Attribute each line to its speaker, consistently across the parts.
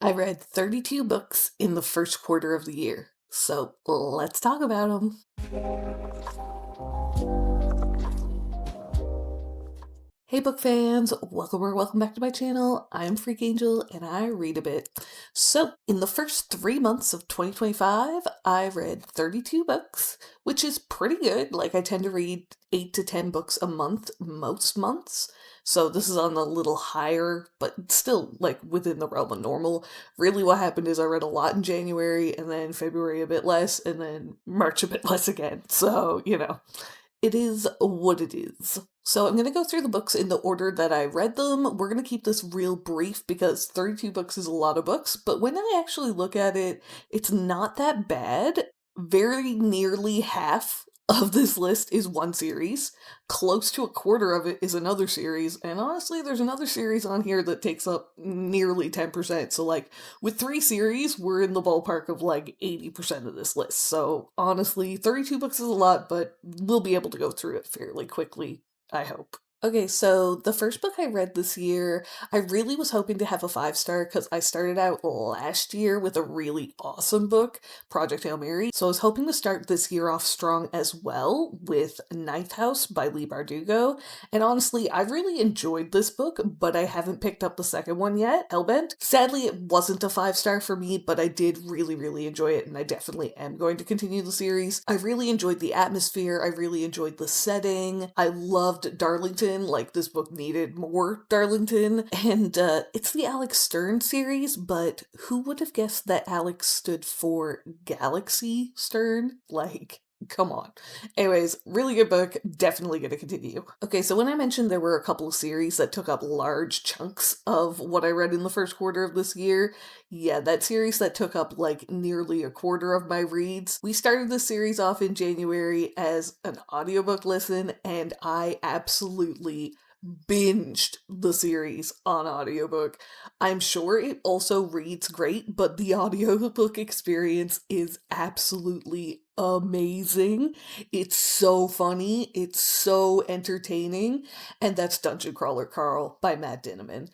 Speaker 1: I read 32 books in the first quarter of the year, so let's talk about them. Hey book fans, welcome or welcome back to my channel. I'm Freak Angel and I read a bit. So, in the first 3 months of 2025, I read 32 books, which is pretty good. Like, I tend to read 8 to 10 books a month most months. So, this is on the little higher, but still, like, within the realm of normal. Really, what happened is I read a lot in January, and then February a bit less, and then March a bit less again. So, it is what it is. So I'm going to go through the books in the order that I read them. We're going to keep this real brief because 32 books is a lot of books, but when I actually look at it, it's not that bad. Very nearly half of this list is one series. Close to a quarter of it is another series, and honestly, there's another series on here that takes up nearly 10%. So, like, with 3 series, we're in the ballpark of like 80% of this list. So, honestly, 32 books is a lot, but we'll be able to go through it fairly quickly, I hope. Okay, so the first book I read this year, I really was hoping to have a 5 star because I started out last year with a really awesome book, Project Hail Mary. So I was hoping to start this year off strong as well with Ninth House by Leigh Bardugo. And honestly, I really enjoyed this book, but I haven't picked up the second one yet, Hellbent. Sadly, it wasn't a 5 star for me, but I did really, really enjoy it, and I definitely am going to continue the series. I really enjoyed the atmosphere, I really enjoyed the setting, I loved Darlington. Like, this book needed more Darlington. And it's the Alex Stern series, but who would have guessed that Alex stood for Galaxy Stern? Like, come on. Anyways, really good book. Definitely going to continue. Okay, so when I mentioned there were a couple of series that took up large chunks of what I read in the first quarter of this year, yeah, that series that took up like nearly a quarter of my reads. We started this series off in January as an audiobook listen, and I absolutely binged the series on audiobook. I'm sure it also reads great, but the audiobook experience is absolutely amazing. It's so funny, it's so entertaining, and that's Dungeon Crawler Carl by Matt Dinniman.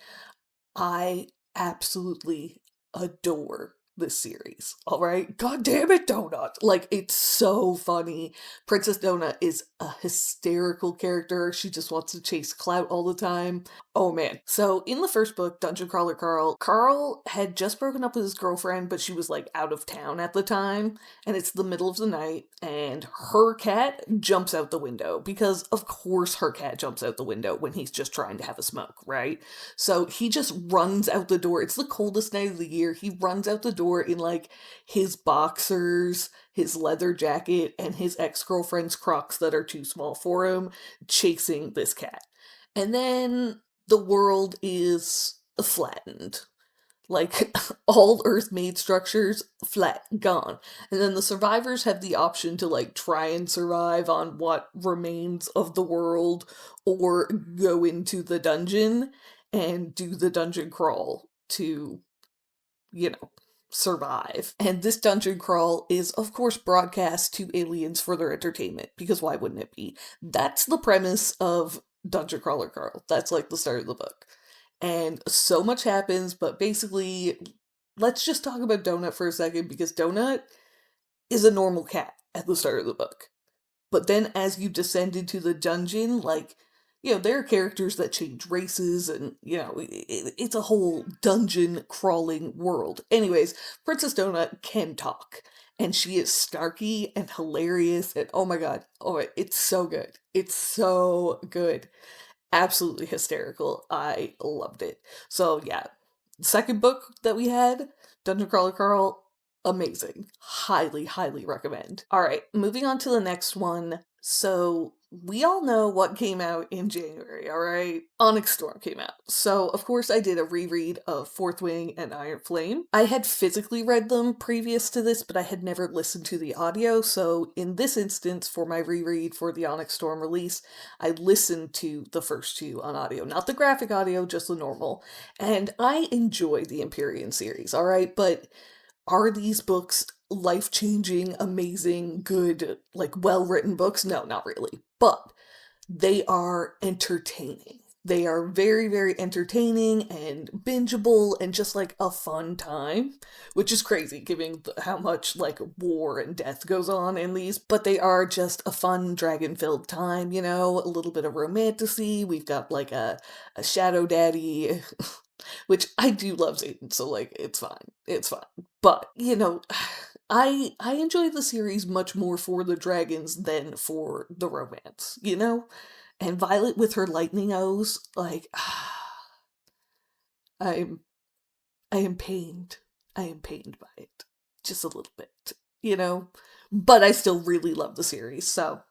Speaker 1: I absolutely adore this series. All right. God damn it, Donut. Like, it's so funny. Princess Donut is a hysterical character. She just wants to chase clout all the time. Oh man. So, in the first book, Dungeon Crawler Carl, Carl had just broken up with his girlfriend, but she was like out of town at the time. And it's the middle of the night, and her cat jumps out the window because, of course, her cat jumps out the window when he's just trying to have a smoke, right? So he just runs out the door. It's the coldest night of the year. He runs out the door in like his boxers, his leather jacket, and his ex girlfriend's Crocs that are too small for him, chasing this cat. And then the world is flattened. Like, all Earth made structures, flat, gone. And then the survivors have the option to, like, try and survive on what remains of the world or go into the dungeon and do the dungeon crawl to, you know, survive. And this dungeon crawl is, of course, broadcast to aliens for their entertainment, because why wouldn't it be? That's the premise of Dungeon Crawler Carl. That's like the start of the book. And so much happens, but basically, let's just talk about Donut for a second, because Donut is a normal cat at the start of the book. But then as you descend into the dungeon, like, there are characters that change races, and, it's a whole dungeon crawling world. Anyways, Princess Donut can talk, and she is snarky and hilarious, and oh my god, it's so good. It's so good. Absolutely hysterical. I loved it. So yeah, second book that we had, Dungeon Crawler Carl, amazing. Highly, highly recommend. All right, moving on to the next one. So we all know what came out in January, all right? Onyx Storm came out. So, of course, I did a reread of Fourth Wing and Iron Flame. I had physically read them previous to this, but I had never listened to the audio. So, in this instance, for my reread for the Onyx Storm release, I listened to the first two on audio. Not the graphic audio, just the normal. And I enjoy the Empyrean series, all right? But are these books life-changing, amazing, good, like well-written books? No, not really. But they are entertaining. They are very, very entertaining and bingeable and just like a fun time, which is crazy given how much like war and death goes on in these. But they are just a fun dragon filled time, you know, a little bit of romantasy. We've got like a shadow daddy, which I do love Satan, so like it's fine. It's fine. But, you know, I enjoy the series much more for the dragons than for the romance, you know? And Violet with her lightning O's, like, I'm, I am pained. I am pained by it. Just a little bit, you know? But I still really love the series, so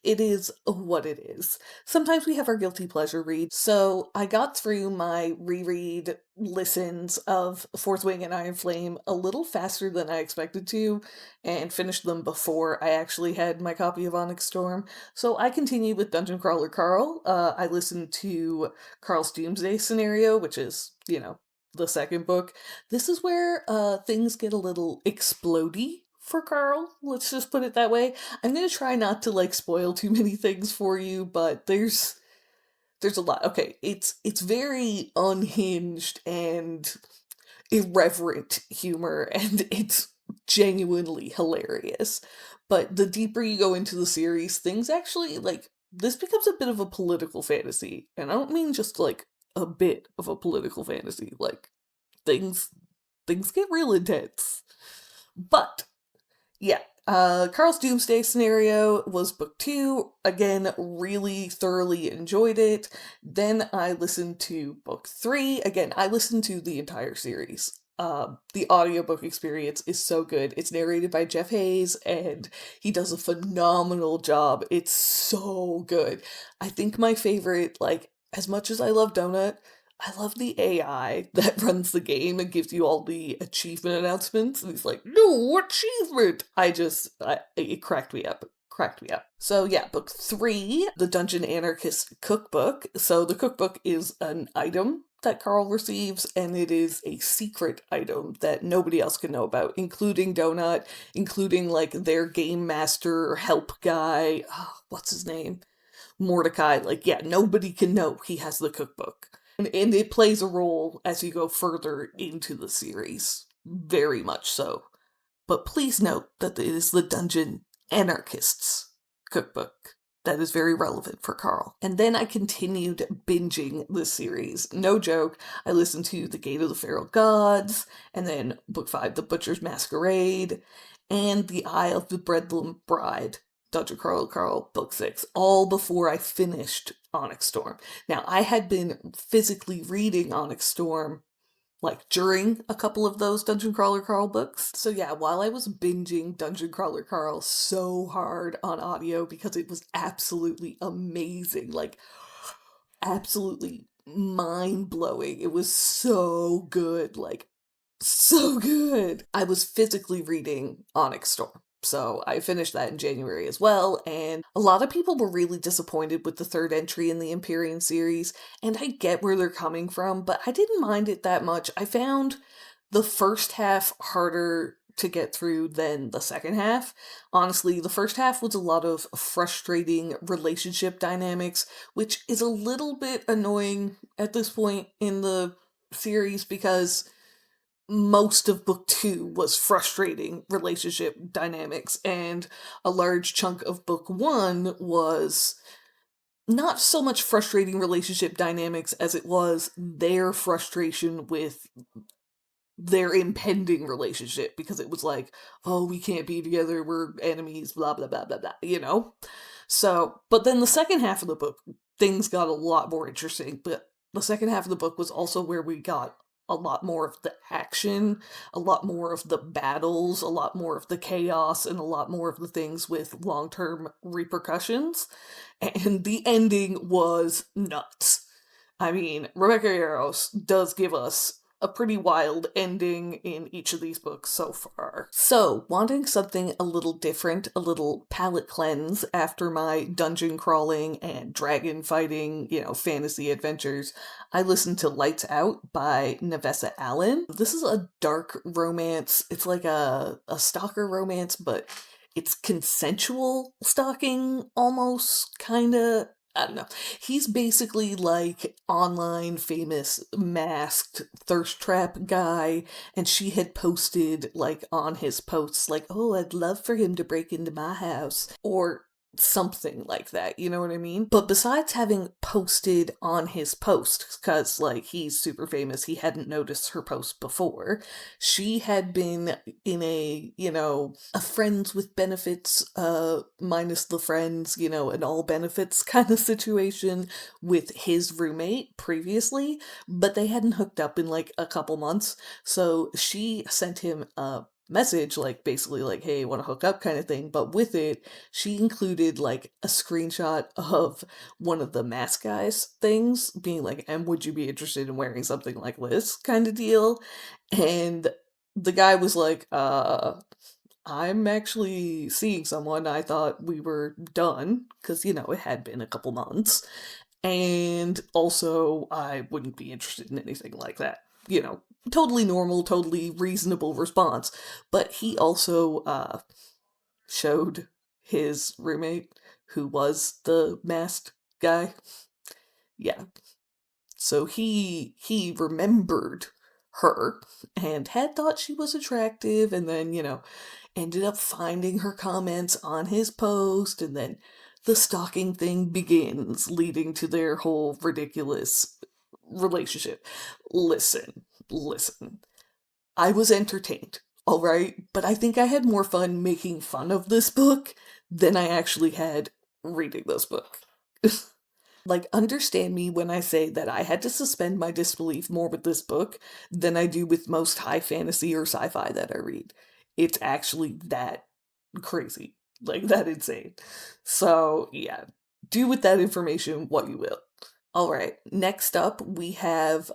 Speaker 1: it is what it is. Sometimes we have our guilty pleasure reads. So I got through my reread listens of Fourth Wing and Iron Flame a little faster than I expected to, and finished them before I actually had my copy of Onyx Storm. So I continued with Dungeon Crawler Carl. I listened to Carl's Doomsday scenario, which is, you know, the second book. This is where things get a little explodey for Carl. Let's just put it that way. I'm gonna try not to like spoil too many things for you, but there's a lot. Okay, it's very unhinged and irreverent humor, and it's genuinely hilarious. But the deeper you go into the series, things actually like this becomes a bit of a political fantasy, and I don't mean just like a bit of a political fantasy. Like things things get real intense. But yeah. Carl's Doomsday scenario was book 2. Again, really thoroughly enjoyed it. Then I listened to book 3. Again, I listened to the entire series. The audiobook experience is so good. It's narrated by Jeff Hayes, and he does a phenomenal job. It's so good. I think my favorite, like, as much as I love Donut, I love the AI that runs the game and gives you all the achievement announcements. And he's like, "No achievement!" It cracked me up. Cracked me up. So yeah, book 3, the Dungeon Anarchist Cookbook. So the cookbook is an item that Carl receives, and it is a secret item that nobody else can know about, including Donut, including like their game master help guy. Oh, what's his name? Mordecai. Like, yeah, nobody can know he has the cookbook. And it plays a role as you go further into the series. Very much so. But please note that it is the Dungeon Anarchist's cookbook. That is very relevant for Carl. And then I continued binging this series. No joke. I listened to The Gate of the Feral Gods, and then book 5, The Butcher's Masquerade, and The Eye of the Bedlam Bride, Dungeon Crawler Carl, book 6, all before I finished Onyx Storm. Now, I had been physically reading Onyx Storm like during a couple of those Dungeon Crawler Carl books. So yeah, while I was binging Dungeon Crawler Carl so hard on audio because it was absolutely amazing, like absolutely mind-blowing. It was so good, like so good. I was physically reading Onyx Storm. So I finished that in January as well, and a lot of people were really disappointed with the third entry in the Empyrean series, and I get where they're coming from, but I didn't mind it that much. I found the first half harder to get through than the second half. Honestly, the first half was a lot of frustrating relationship dynamics, which is a little bit annoying at this point in the series because most of book 2 was frustrating relationship dynamics, and a large chunk of book 1 was not so much frustrating relationship dynamics as it was their frustration with their impending relationship, because it was like, oh, we can't be together, we're enemies, blah blah blah blah blah, you know? So, but then the second half of the book, things got a lot more interesting, but the second half of the book was also where we got a lot more of the action, a lot more of the battles, a lot more of the chaos, and a lot more of the things with long-term repercussions. And the ending was nuts. I mean, Rebecca Yarros does give us a pretty wild ending in each of these books so far. So, wanting something a little different, a little palate cleanse after my dungeon crawling and dragon fighting, you know, fantasy adventures, I listened to Lights Out by Navessa Allen. This is a dark romance. It's like a stalker romance, but it's consensual stalking almost, kinda. I don't know. He's basically like online famous masked thirst trap guy, and she had posted like on his posts like, "Oh, I'd love for him to break into my house," or something like that, you know what I mean? But besides having posted on his post, because like he's super famous, he hadn't noticed her post before, she had been in a friends with benefits, minus the friends, an all benefits kind of situation with his roommate previously, but they hadn't hooked up in like a couple months. So she sent him a message, like basically like, hey, want to hook up kind of thing, but with it she included like a screenshot of one of the mask guys things being like, and would you be interested in wearing something like this kind of deal. And the guy was like, I'm actually seeing someone. I thought we were done because it had been a couple months, and also I wouldn't be interested in anything like that. Totally normal, totally reasonable response. But he also showed his roommate, who was the masked guy. Yeah. So he remembered her and had thought she was attractive, and then, ended up finding her comments on his post, and then the stalking thing begins, leading to their whole ridiculous relationship. Listen. I was entertained, all right? But I think I had more fun making fun of this book than I actually had reading this book. Like, understand me when I say that I had to suspend my disbelief more with this book than I do with most high fantasy or sci fi that I read. It's actually that crazy. Like, that insane. So, yeah, do with that information what you will. All right, next up we have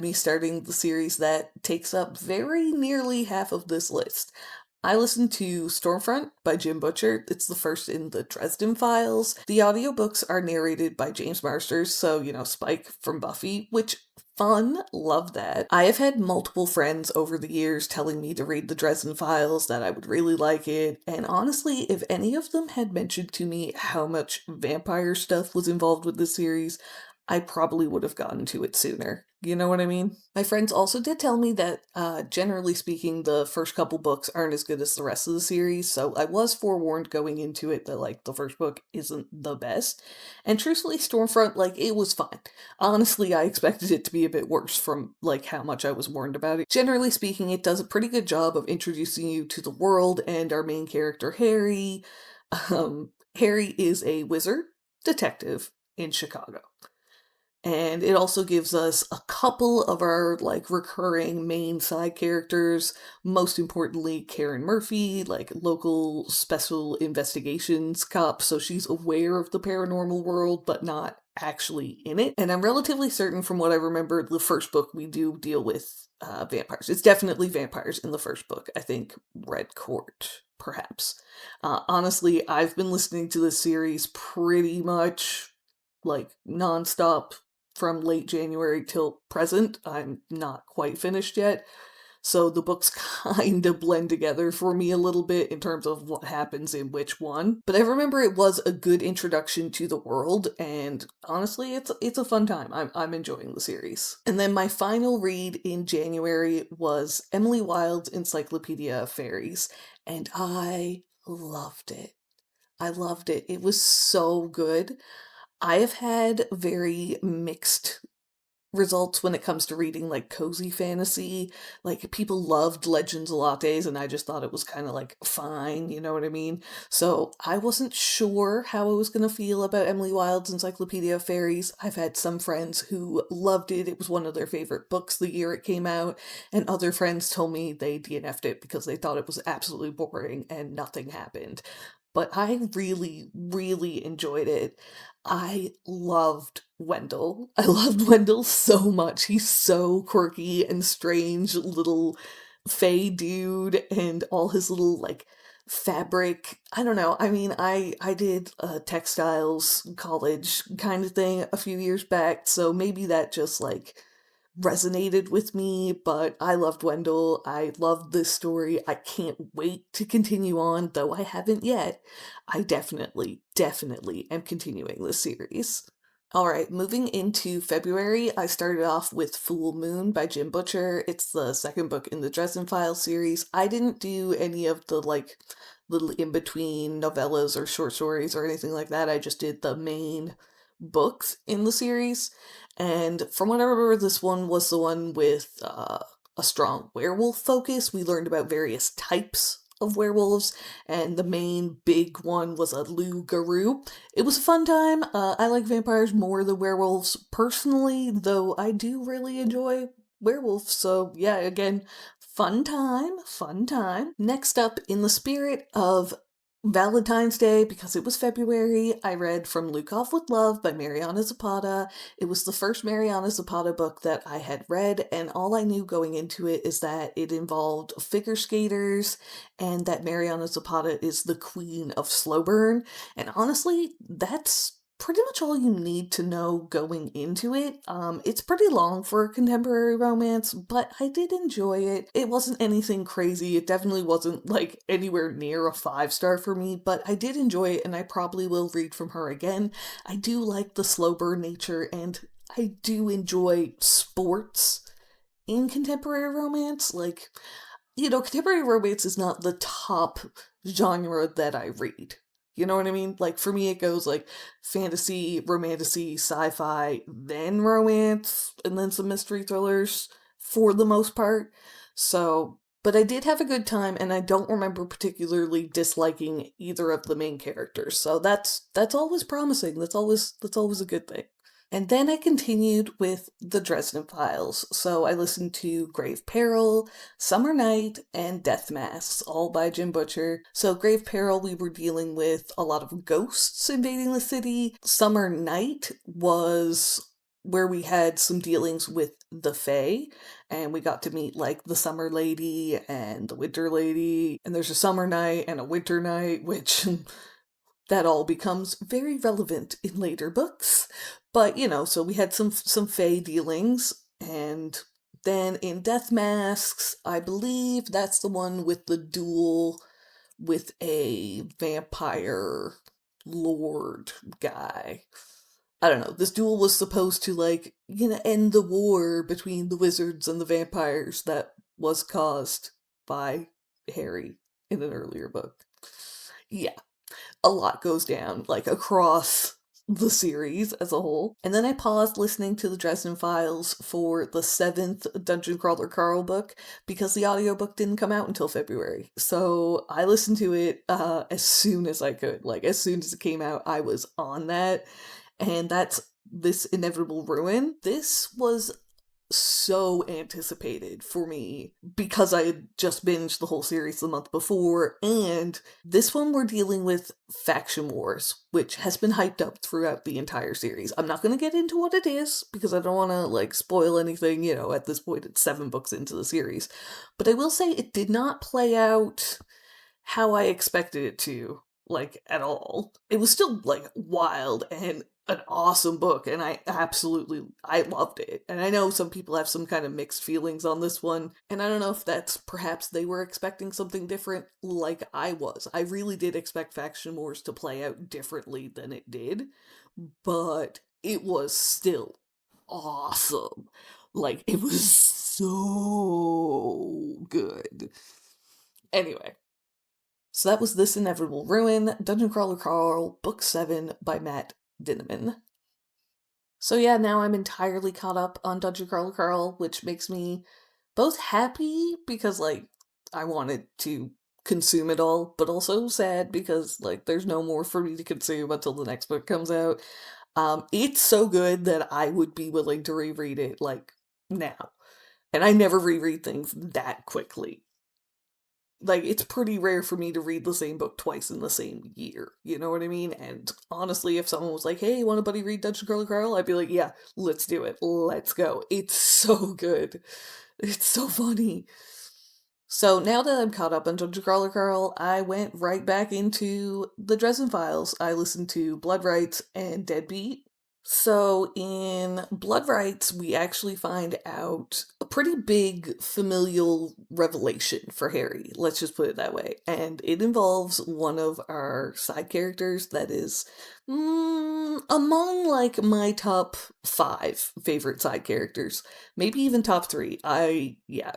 Speaker 1: me starting the series that takes up very nearly half of this list. I listened to Stormfront by Jim Butcher. It's the first in the Dresden Files. The audiobooks are narrated by James Marsters, so, Spike from Buffy, which fun, love that. I have had multiple friends over the years telling me to read the Dresden Files, that I would really like it, and honestly, if any of them had mentioned to me how much vampire stuff was involved with this series, I probably would have gotten to it sooner. You know what I mean? My friends also did tell me that, generally speaking, the first couple books aren't as good as the rest of the series, so I was forewarned going into it that, like, the first book isn't the best. And truthfully, Stormfront, like, it was fine. Honestly, I expected it to be a bit worse from, like, how much I was warned about it. Generally speaking, it does a pretty good job of introducing you to the world and our main character, Harry. Harry is a wizard detective in Chicago. And it also gives us a couple of our, like, recurring main side characters. Most importantly, Karen Murphy, like, local special investigations cop, so she's aware of the paranormal world, but not actually in it. And I'm relatively certain from what I remember, the first book we do deal with vampires. It's definitely vampires in the first book. I think Red Court, perhaps. Honestly, I've been listening to this series pretty much, like, nonstop from late January till present. I'm not quite finished yet. So the books kind of blend together for me a little bit in terms of what happens in which one. But I remember it was a good introduction to the world, and honestly, it's a fun time. I'm enjoying the series. And then my final read in January was Emily Wilde's Encyclopaedia of Faeries, and I loved it. I loved it. It was so good. I have had very mixed results when it comes to reading like cozy fantasy. Like, people loved Legends of Lattes, and I just thought it was kind of like fine, you know what I mean? So I wasn't sure how I was going to feel about Emily Wilde's Encyclopedia of Fairies. I've had some friends who loved it. It was one of their favorite books the year it came out, and other friends told me they DNF'd it because they thought it was absolutely boring and nothing happened. But I really, really enjoyed it. I loved Wendell. I loved Wendell so much. He's so quirky and strange little fey dude, and all his little, like, fabric. I don't know. I mean, I did a textiles college kind of thing a few years back, so maybe that just, like, resonated with me, but I loved Wendell. I loved this story. I can't wait to continue on, though I haven't yet. I definitely am continuing this series. Alright, moving into February, I started off with Full Moon by Jim Butcher. It's the second book in the Dresden Files series. I didn't do any of the, little in-between novellas or short stories or anything like that. I just did the main books in the series. And from what I remember, this one was the one with a strong werewolf focus. We learned about various types of werewolves, and the main big one was a loup-garou. It was a fun time. I like vampires more than werewolves personally, though I do really enjoy werewolves. So yeah, again, fun time, fun time. Next up, in the spirit of Valentine's Day, because it was February, I read From Luke Off with Love by Mariana Zapata. It was the first Mariana Zapata book that I had read, and all I knew going into it is that it involved figure skaters and that Mariana Zapata is the queen of slow burn. And honestly, that's pretty much all you need to know going into it. It's pretty long for a contemporary romance, but I did enjoy it. It wasn't anything crazy. It definitely wasn't anywhere near a 5-star for me, but I did enjoy it, and I probably will read from her again. I do like the slow burn nature, and I do enjoy sports in contemporary romance. Contemporary romance is not the top genre that I read. You know what I mean? For me, it goes fantasy, romantasy, sci-fi, then romance, and then some mystery thrillers for the most part. So, but I did have a good time, and I don't remember particularly disliking either of the main characters. So that's always promising. That's always a good thing. And then I continued with the Dresden Files. So I listened to Grave Peril, Summer Night, and Death Masks, all by Jim Butcher. So Grave Peril, we were dealing with a lot of ghosts invading the city. Summer Night was where we had some dealings with the Fae, and we got to meet the Summer Lady and the Winter Lady. And there's a Summer Night and a Winter Night, which that all becomes very relevant in later books. But, so we had some Fae dealings, and then in Death Masks, I believe that's the one with the duel with a vampire lord guy. I don't know, this duel was supposed to, end the war between the wizards and the vampires that was caused by Harry in an earlier book. Yeah, a lot goes down, across the series as a whole. And then I paused listening to the Dresden Files for the 7th Dungeon Crawler Carl book because the audiobook didn't come out until February. So I listened to it as soon as I could. As soon as it came out, I was on that. And that's This Inevitable Ruin. This was so anticipated for me because I had just binged the whole series the month before, and this one we're dealing with faction wars, which has been hyped up throughout the entire series. I'm not going to get into what it is because I don't want to spoil anything, at this point it's 7 books into the series, but I will say it did not play out how I expected it to, at all. It was still, wild and an awesome book, and I loved it. And I know some people have some kind of mixed feelings on this one, and I don't know if that's perhaps they were expecting something different like I was. I really did expect Faction Wars to play out differently than it did, but it was still awesome. It was so good. Anyway, so that was This Inevitable Ruin, Dungeon Crawler Carl, Book 7 by Matt Dinniman. So yeah, now I'm entirely caught up on Dungeon Crawler Carl, which makes me both happy because, I wanted to consume it all, but also sad because, there's no more for me to consume until the next book comes out. It's so good that I would be willing to reread it, now. And I never reread things that quickly. It's pretty rare for me to read the same book twice in the same year, you know what I mean? And honestly, if someone was like, hey, want a buddy read Dungeon Crawler Carl? I'd be like, yeah, let's do it. Let's go. It's so good. It's so funny. So now that I'm caught up on Dungeon Crawler Carl, I went right back into the Dresden Files. I listened to Blood Rights and Deadbeat, So in Blood Rights, we actually find out a pretty big familial revelation for Harry. Let's just put it that way. And it involves one of our side characters that is among like my top 5 favorite side characters. Maybe even top 3. Yeah.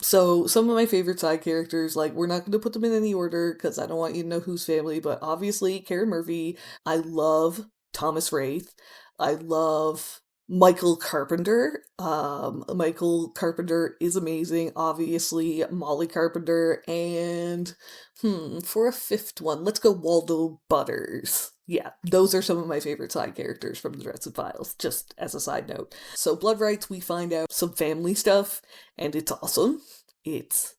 Speaker 1: So some of my favorite side characters, like we're not going to put them in any order because I don't want you to know whose family, but obviously Karen Murphy. I love Thomas Wraith. I love Michael Carpenter. Michael Carpenter is amazing. Obviously Molly Carpenter, and for a fifth one, let's go Waldo Butters. Yeah, those are some of my favorite side characters from the Dresden Files, just as a side note. So Blood Rights, we find out some family stuff, and it's awesome. It's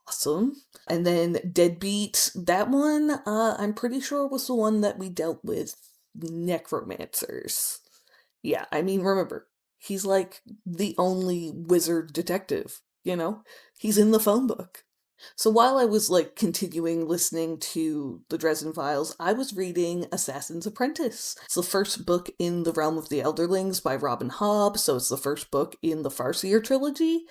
Speaker 1: awesome. And then Deadbeat, that one, I'm pretty sure was the one that we dealt with necromancers. Yeah, I mean, remember, he's like the only wizard detective, you know? He's in the phone book. So while I was like continuing listening to the Dresden Files, I was reading Assassin's Apprentice. It's the first book in The Realm of the Elderlings by Robin Hobb, so it's the first book in the Farseer trilogy,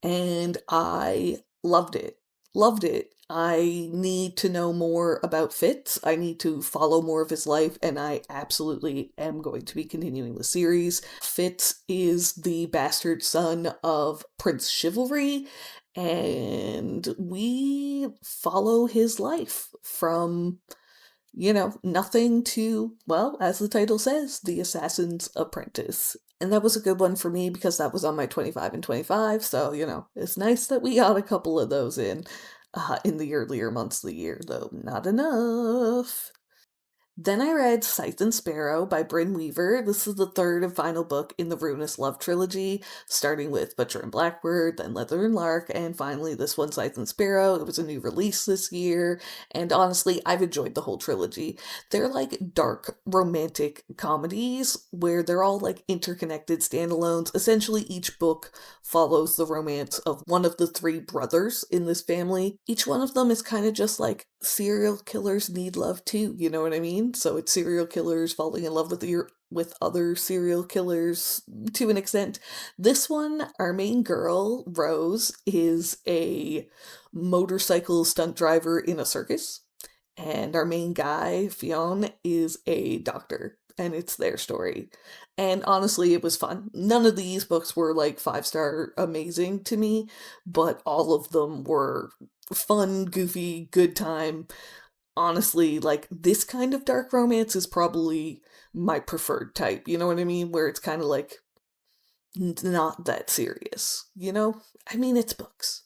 Speaker 1: and I loved it. Loved it. I need to know more about Fitz. I need to follow more of his life, and I absolutely am going to be continuing the series. Fitz is the bastard son of Prince Chivalry, and we follow his life from, nothing to, well, as the title says, the Assassin's Apprentice. And that was a good one for me because that was on my 25 and 25, so, it's nice that we got a couple of those in the earlier months of the year, though not enough. Then I read Scythe and Sparrow by Bryn Weaver. This is the third and final book in the Ruinous Love trilogy, starting with Butcher and Blackbird, then Leather and Lark, and finally this one, Scythe and Sparrow. It was a new release this year, and honestly, I've enjoyed the whole trilogy. They're like dark, romantic comedies where they're all like interconnected standalones. Essentially, each book follows the romance of one of the 3 brothers in this family. Each one of them is kind of just like serial killers need love too, you know what I mean? So it's serial killers falling in love with other serial killers to an extent. This one, our main girl, Rose, is a motorcycle stunt driver in a circus, and our main guy, Fionn, is a doctor, and it's their story. And honestly, it was fun. None of these books were like 5-star amazing to me, but all of them were fun, goofy, good time. Honestly, like this kind of dark romance is probably my preferred type. You know what I mean? Where it's kind of like not that serious, I mean, it's books.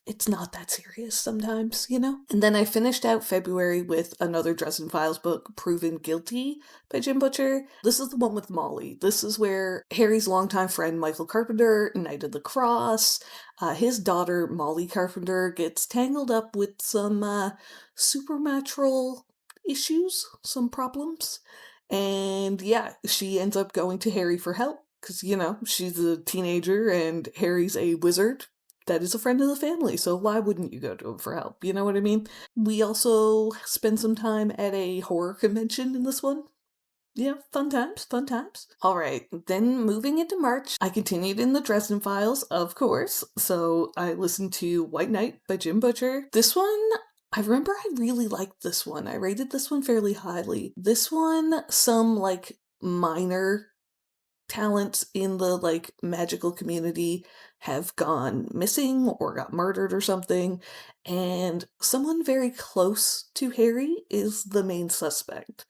Speaker 1: It's not that serious sometimes. And then I finished out February with another Dresden Files book, Proven Guilty by Jim Butcher. This is the one with Molly. This is where Harry's longtime friend Michael Carpenter, Knight of the Cross, his daughter Molly Carpenter gets tangled up with some supernatural issues, some problems. And yeah, she ends up going to Harry for help because, she's a teenager and Harry's a wizard that is a friend of the family, so why wouldn't you go to him for help? You know what I mean? We also spend some time at a horror convention in this one. Yeah, fun times, fun times. All right, then moving into March, I continued in the Dresden Files, of course. So I listened to White Knight by Jim Butcher. This one, I remember I really liked this one. I rated this one fairly highly. This one, some like minor talents in the like magical community have gone missing or got murdered or something, and someone very close to Harry is the main suspect.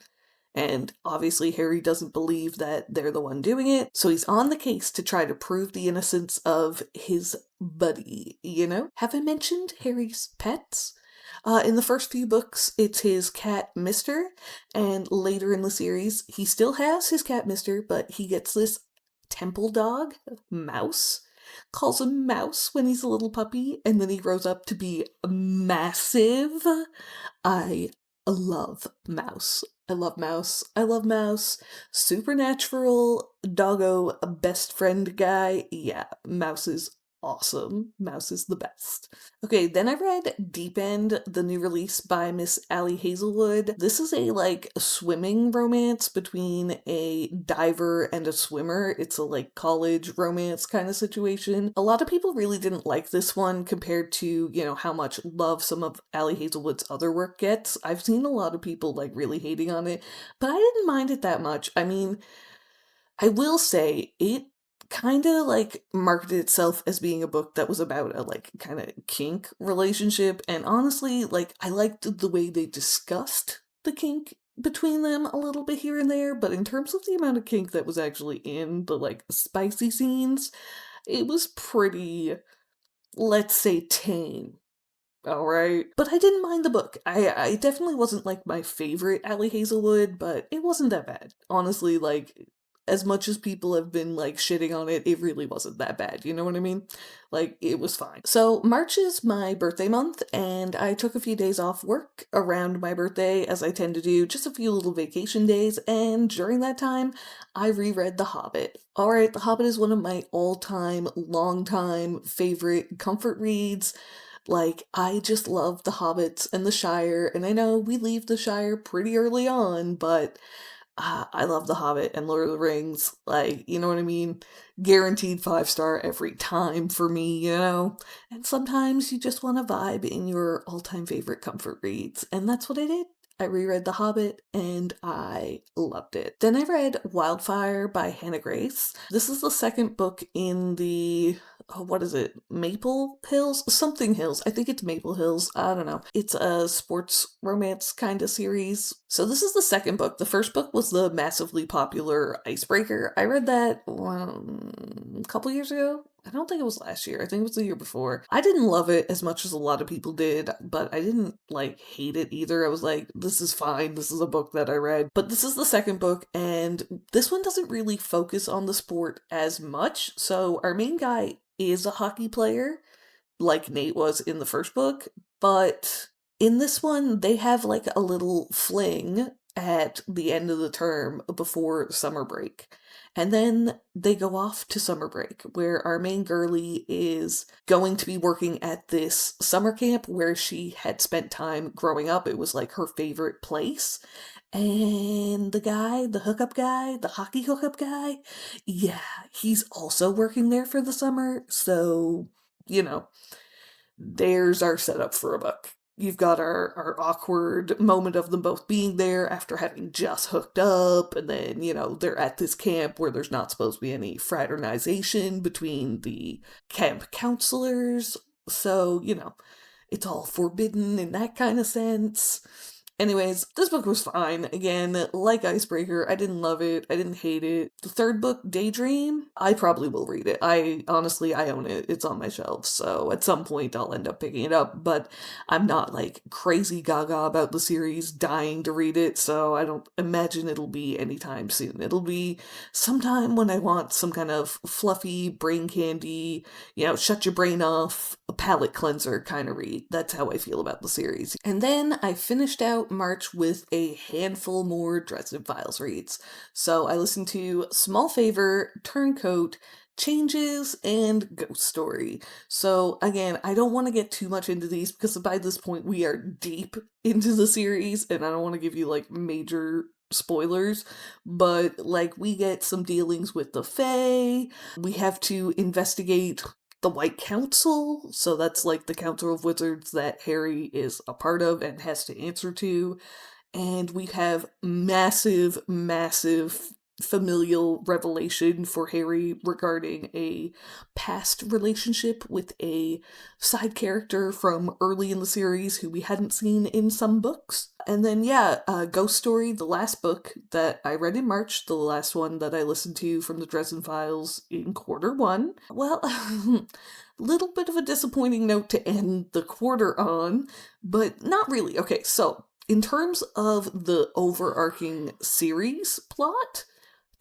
Speaker 1: And obviously, Harry doesn't believe that they're the one doing it, so he's on the case to try to prove the innocence of his buddy. Have I mentioned Harry's pets? In the first few books, it's his cat, Mister, and later in the series, he still has his cat, Mister, but he gets this temple dog, Mouse. Calls him Mouse when he's a little puppy, and then he grows up to be massive. I love Mouse. I love Mouse. I love Mouse. Supernatural doggo best friend guy. Yeah, Mouse is awesome. Mouse is the best. Okay, then I read Deep End, the new release by Miss Allie Hazelwood. This is a swimming romance between a diver and a swimmer. It's a college romance kind of situation. A lot of people really didn't like this one compared to, how much love some of Allie Hazelwood's other work gets. I've seen a lot of people really hating on it, but I didn't mind it that much. I mean, I will say it kind of marketed itself as being a book that was about a kind of kink relationship, and honestly I liked the way they discussed the kink between them a little bit here and there, but in terms of the amount of kink that was actually in the spicy scenes, it was pretty, let's say, tame. All right. But I didn't mind the book. I definitely wasn't my favorite Allie Hazelwood, but it wasn't that bad. Honestly, as much as people have been shitting on it, it really wasn't that bad. You know what I mean? It was fine. So March is my birthday month, and I took a few days off work around my birthday, as I tend to do, just a few little vacation days, and during that time, I reread The Hobbit. Alright, The Hobbit is one of my all-time, long-time favorite comfort reads. I just love the Hobbits and the Shire, and I know we leave the Shire pretty early on, but I love The Hobbit and Lord of the Rings. You know what I mean? Guaranteed 5-star every time for me, And sometimes you just want to vibe in your all-time favorite comfort reads, and that's what I did. I reread The Hobbit, and I loved it. Then I read Wildfire by Hannah Grace. This is the second book in the, what is it? Maple Hills? Something Hills. I think it's Maple Hills. I don't know. It's a sports romance kind of series. So this is the second book. The first book was the massively popular Icebreaker. I read that a couple years ago. I don't think it was last year. I think it was the year before. I didn't love it as much as a lot of people did, but I didn't hate it either. I was this is fine. This is a book that I read. But this is the second book, and this one doesn't really focus on the sport as much. So our main guy is a hockey player, like Nate was in the first book, but in this one, they have a little fling at the end of the term before summer break. And then they go off to summer break, where our main girlie is going to be working at this summer camp where she had spent time growing up. It was her favorite place. And the guy, the hookup guy, the hockey hookup guy, yeah, he's also working there for the summer. So, there's our setup for a book. You've got our awkward moment of them both being there after having just hooked up, and then, they're at this camp where there's not supposed to be any fraternization between the camp counselors, so, it's all forbidden in that kind of sense. Anyways, this book was fine. Again, like Icebreaker, I didn't love it. I didn't hate it. The third book, Daydream, I probably will read it. I own it. It's on my shelf, so at some point I'll end up picking it up, but I'm not crazy gaga about the series, dying to read it, so I don't imagine it'll be anytime soon. It'll be sometime when I want some kind of fluffy brain candy, shut your brain off, a palate cleanser kind of read. That's how I feel about the series. And then I finished out March with a handful more Dresden Files reads. So I listened to Small Favor, Turncoat, Changes, and Ghost Story. So again, I don't want to get too much into these because by this point we are deep into the series and I don't want to give you major spoilers, but we get some dealings with the Fae. We have to investigate the White Council, so that's the Council of Wizards that Harry is a part of and has to answer to, and we have massive familial revelation for Harry regarding a past relationship with a side character from early in the series who we hadn't seen in some books. And then, Ghost Story, the last book that I read in March, the last one that I listened to from the Dresden Files in Q1. Well, little bit of a disappointing note to end the quarter on, but not really. Okay, so in terms of the overarching series plot,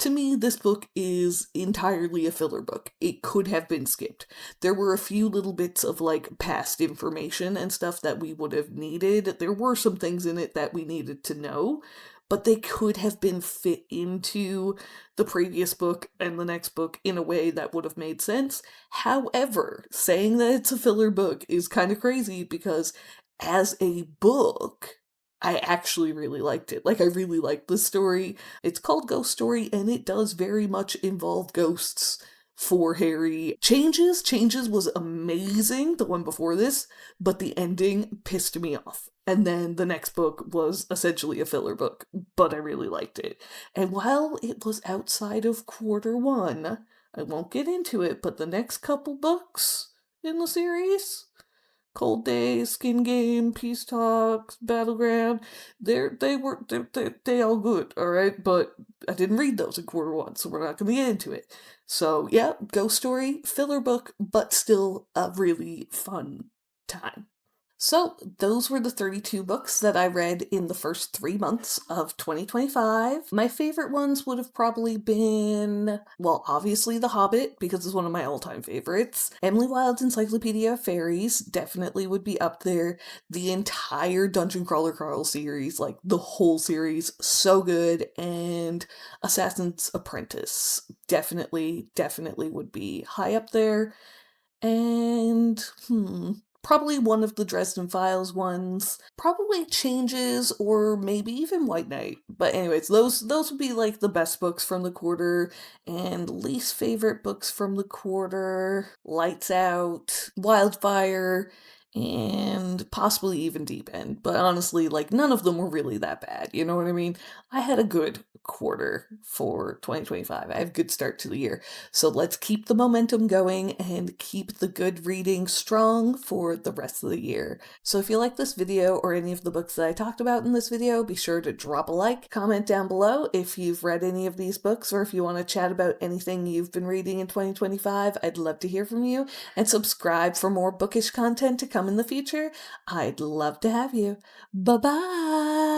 Speaker 1: to me, this book is entirely a filler book. It could have been skipped. There were a few little bits of past information and stuff that we would have needed. There were some things in it that we needed to know, but they could have been fit into the previous book and the next book in a way that would have made sense. However, saying that it's a filler book is kind of crazy because as a book, I actually really liked it. Like, I really liked the story. It's called Ghost Story, and it does very much involve ghosts for Harry. Changes was amazing, the one before this, but the ending pissed me off. And then the next book was essentially a filler book, but I really liked it. And while it was outside of quarter one, I won't get into it, but the next couple books in the series, Cold Days, Skin Game, Peace Talks, Battleground, they all good, alright? But I didn't read those in quarter one, so we're not gonna get into it. So yeah, Ghost Story, filler book, but still a really fun time. So, those were the 32 books that I read in the first 3 months of 2025. My favorite ones would have probably been, well, obviously The Hobbit, because it's one of my all-time favorites. Emily Wilde's Encyclopedia of Faeries definitely would be up there. The entire Dungeon Crawler Carl series, like the whole series, so good. And Assassin's Apprentice definitely would be high up there. And, probably one of the Dresden Files ones. Probably Changes or maybe even White Knight. But anyways, those would be like the best books from the quarter, and least favorite books from the quarter. Lights Out, Wildfire, and possibly even Deep End. But honestly, like, none of them were really that bad, you know what I mean? I had a good quarter for 2025. I have a good start to the year. So let's keep the momentum going and keep the good reading strong for the rest of the year. So if you like this video or any of the books that I talked about in this video, be sure to drop a like, comment down below if you've read any of these books, or if you want to chat about anything you've been reading in 2025, I'd love to hear from you, and subscribe for more bookish content to come in the future. I'd love to have you. Bye-bye!